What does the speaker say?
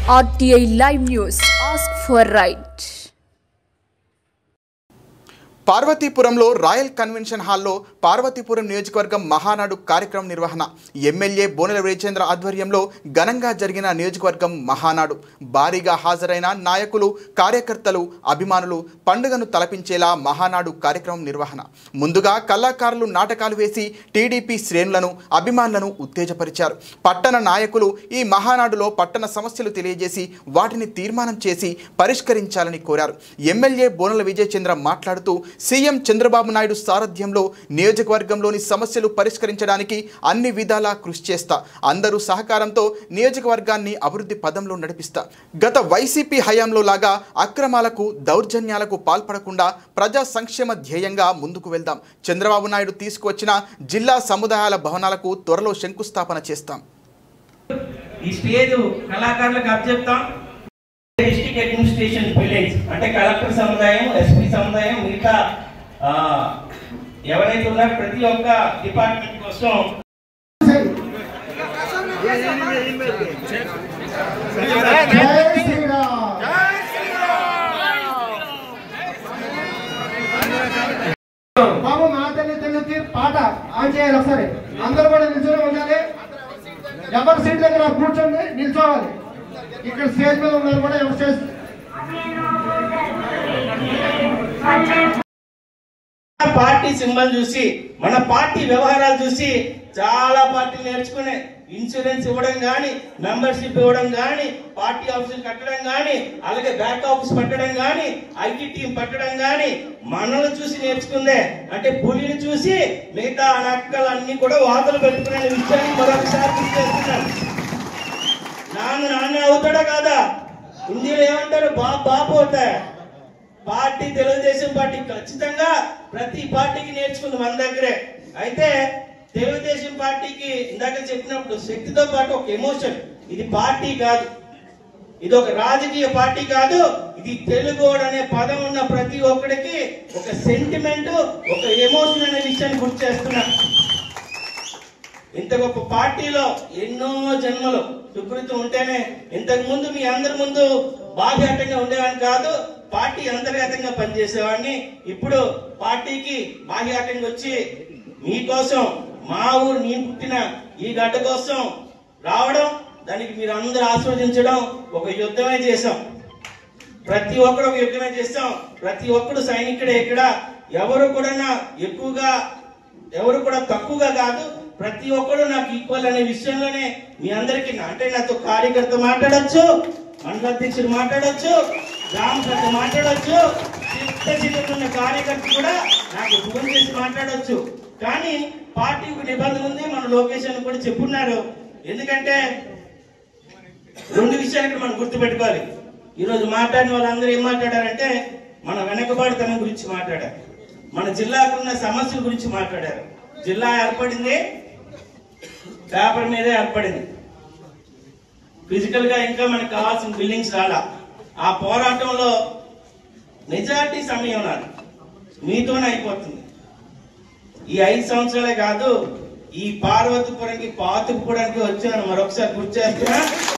RTI Live News. Ask for right. పార్వతీపురంలో royal convention హాల్లో పార్వతీపురం నియోజకవర్గం మహానాడు కార్యక్రమం నిర్వహణ ఎమ్మెల్యే బోనెల విజయేంద్ర ఆధ్వర్యంలో ఘనంగా జరిగిన నియోజకవర్గం మహానాడు భారీగా హాజరైన నాయకులు కార్యకర్తలు అభిమానులు పండుగను తలపించేలా మహానాడు కార్యక్రమం నిర్వహణ ముందుగా కళాకారులు నాటకాలు వేసి టీడీపీ శ్రేణులను అభిమానులను ఉత్తేజపరిచారు పట్టణ నాయకులు ఈ మహానాడులో పట్టణ సమస్యలు తెలియజేసి వాటిని తీర్మానం చేసి పరిష్కరించాలని కోరారు ఎమ్మెల్యే బోనెల విజయేంద్ర మాట్లాడుతూ సీఎం చంద్రబాబు నాయుడు సారథ్యంలో నియోజకవర్గంలోని సమస్యలు పరిష్కరించడానికి అన్ని విధాలా కృషి చేస్తా అందరూ సహకారంతో నియోజకవర్గాన్ని అభివృద్ధి పదంలో నడిపిస్తా గత వైసీపీ హయాంలో లాగా అక్రమాలకు దౌర్జన్యాలకు పాల్పడకుండా ప్రజా సంక్షేమ ధ్యేయంగా ముందుకు వెళ్దాం చంద్రబాబు నాయుడు తీసుకువచ్చిన జిల్లా సముదాయాల భవనాలకు త్వరలో శంకుస్థాపన చేస్తాం ఈ స్టేజ్ కళాకారులకు అప్పచెప్తాం డిస్ట్రిక్ట్ అడ్మినిస్ట్రేషన్ బిల్డింగ్స్ అంటే కలెక్టర్ సముదాయం ఎస్పీ సముదాయం మిగతా ఎవరైతే ఉన్నారో ప్రతి ఒక్క డిపార్ట్మెంట్ కోసం బాబు మా తల్లి పాట ఆన్ చేయాలి ఒకసారి అందరూ కూడా నిల్చొని ఉండాలి ఎవరి సీట్ దగ్గర కూర్చోండి నిల్చోవాలి ఇక్కడ స్టేజ్ మీద ఉన్నారు కూడా ఎవరు స్టేజ్ పార్టీ సింబల్ చూసి మన పార్టీ వ్యవహారాలు చూసి చాలా పార్టీలు నేర్చుకునే ఇన్సూరెన్స్ ఇవ్వడం గాని మెంబర్షిప్ ఇవ్వడం గాని పార్టీ ఆఫీసులు కట్టడం గాని అలాగే బ్యాక్ ఆఫీస్ పెట్టడం గాని ఐటీ టీం పెట్టడం గాని మనల్ని చూసి నేర్చుకుందే అంటే పులిని చూసి మిగతా నక్కలన్నీ కూడా వాతలు పెట్టుకునే విషయాన్ని మరొకసారి గుర్తు చేస్తున్నాను నాన్న అవుతాడా కాదా హిందీలో ఏమంటారు బాబు అవుతా పార్టీ తెలుగుదేశం పార్టీ ఖచ్చితంగా ప్రతి పార్టీకి నేర్చుకుంది మన దగ్గరే అయితే తెలుగుదేశం పార్టీకి ఇందాక చెప్పినప్పుడు శక్తితో పాటు ఒక ఎమోషన్ ఇది పార్టీ కాదు ఇది ఒక రాజకీయ పార్టీ కాదు ఇది తెలుగోడు అనే పదం ఉన్న ప్రతి ఒక్కడికి ఒక సెంటిమెంట్ ఒక ఎమోషన్ అనే విషయాన్ని గుర్తు చేస్తున్నా ఇంత గొప్ప పార్టీలో ఎన్నో జన్మలు సుకృతం ఉంటేనే ఇంతకు ముందు మీ అందరి ముందు బాధ్యతంగా ఉండేవాడిని కాదు పార్టీ అంతర్గతంగా పనిచేసేవాడిని ఇప్పుడు పార్టీకి బాహ్యాటంగా వచ్చి మీకోసం మా ఊరు నేను పుట్టిన ఈ గడ్డ కోసం రావడం దానికి మీరు అందరూ ఆస్వాదించడం ఒక యుద్ధమే చేశాం ప్రతి ఒక్కరు ఒక యుద్ధమే చేస్తాం ప్రతి ఒక్కరు సైనికుడే ఇక్కడ ఎవరు కూడా తక్కువగా కాదు ప్రతి ఒక్కరు నాకు ఈక్వల్ అనే విషయంలోనే మీ అందరికీ అంటే నాతో కార్యకర్త మాట్లాడొచ్చు మండల అధ్యక్షుడు మాట్లాడొచ్చు గ్రామ సభ మాట్లాడొచ్చు చిన్న కార్యకర్త కూడా నాకు ఫోన్ చేసి మాట్లాడొచ్చు కానీ పార్టీ నిబంధన ఉంది మన లొకేషన్ కూడా చెప్పున్నారు ఎందుకంటే రెండు విషయాలు ఇక్కడ మనం గుర్తుపెట్టుకోవాలి ఈరోజు మాట్లాడిన వాళ్ళందరూ ఏం మాట్లాడారంటే మన వెనకబాటుతనం గురించి మాట్లాడారు మన జిల్లాకున్న సమస్యల గురించి మాట్లాడారు జిల్లా ఏర్పడింది పేపర్ మీదే ఏర్పడింది ఫిజికల్ గా ఇంకా మనకు కావాల్సిన బిల్డింగ్స్ రాలా ఆ పోరాటంలో మెజార్టీ సమయం నాది మీతోనే అయిపోతుంది ఈ 5 సంవత్సరాలే కాదు ఈ పార్వతీపురంకి పాతుకుపోవడానికి వచ్చాను మరొకసారి గుర్తు చేస్తున్నా